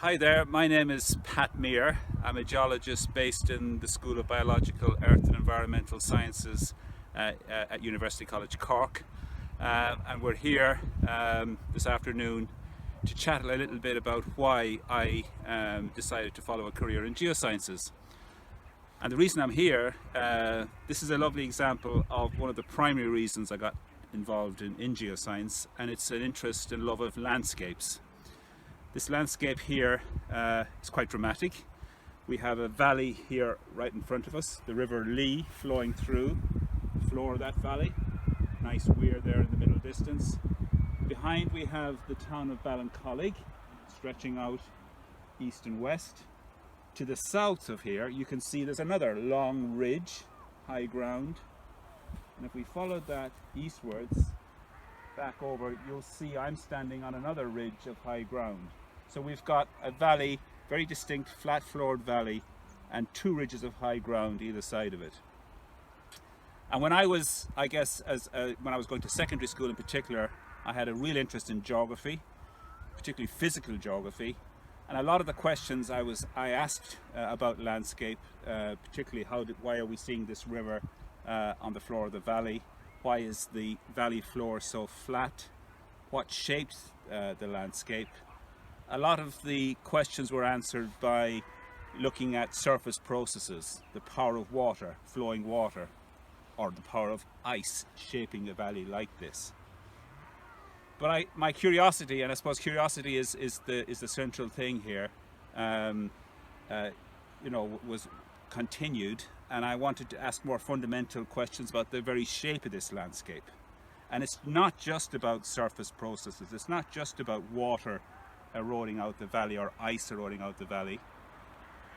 Hi there, my name is Pat Meere. I'm a geologist based in the School of Biological, Earth and Environmental Sciences at University College Cork. And we're here this afternoon to chat a little bit about why I decided to follow a career in geosciences. And the reason I'm here, this is a lovely example of one of the primary reasons I got involved in geoscience, and it's an interest and love of landscapes. This landscape here is quite dramatic. We have a valley here right in front of us, the River Lee flowing through the floor of that valley. Nice weir there in the middle distance. Behind we have the town of Ballincollig stretching out east and west. To the south of here you can see there's another long ridge, high ground, and if we follow that eastwards back over, you'll see I'm standing on another ridge of high ground. So we've got a valley, very distinct flat floored valley, and two ridges of high ground either side of it. And when I was, when I was going to secondary school in particular, I had a real interest in geography, particularly physical geography. And a lot of the questions I asked about landscape, particularly why are we seeing this river on the floor of the valley? Why is the valley floor so flat? What shapes the landscape? A lot of the questions were answered by looking at surface processes, the power of water, flowing water, or the power of ice shaping a valley like this. But my curiosity, and I suppose curiosity is the central thing here, was continued, and I wanted to ask more fundamental questions about the very shape of this landscape. And it's not just about surface processes, it's not just about water eroding out the valley or ice eroding out the valley.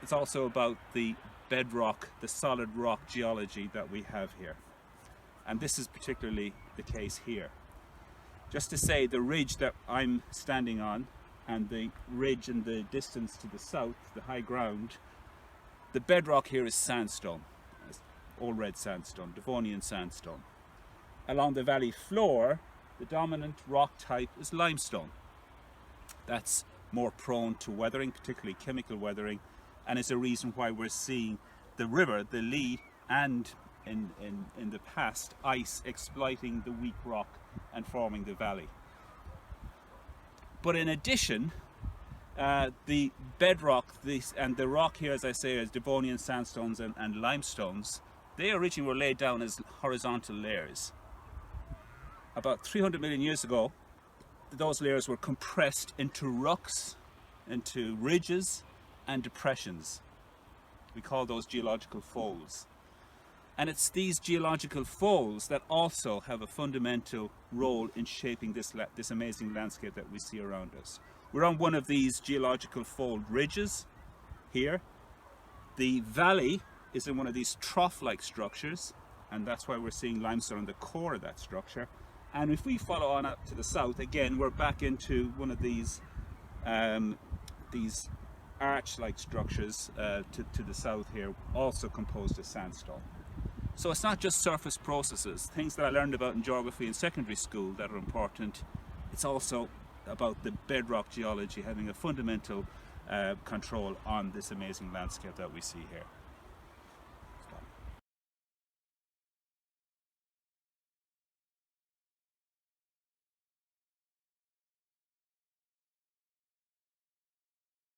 It's also about the bedrock, the solid rock geology that we have here. And this is particularly the case here. Just to say, the ridge that I'm standing on and the ridge in the distance to the south, the high ground, the bedrock here is sandstone, all red sandstone, Devonian sandstone. Along the valley floor, the dominant rock type is limestone. That's more prone to weathering, particularly chemical weathering, and is a reason why we're seeing the river, the Lee, and in the past, ice exploiting the weak rock and forming the valley. But in addition, the bedrock, and the rock here, as I say, is Devonian sandstones and limestones. They originally were laid down as horizontal layers. About 300 million years ago, those layers were compressed into rucks, into ridges and depressions. We call those geological folds. And it's these geological folds that also have a fundamental role in shaping this amazing landscape that we see around us. We're on one of these geological fold ridges here. The valley is in one of these trough-like structures, and that's why we're seeing limestone in the core of that structure. And if we follow on up to the south, again, we're back into one of these arch-like structures to the south here, also composed of sandstone. So it's not just surface processes, things that I learned about in geography in secondary school that are important. It's also about the bedrock geology having a fundamental control on this amazing landscape that we see here.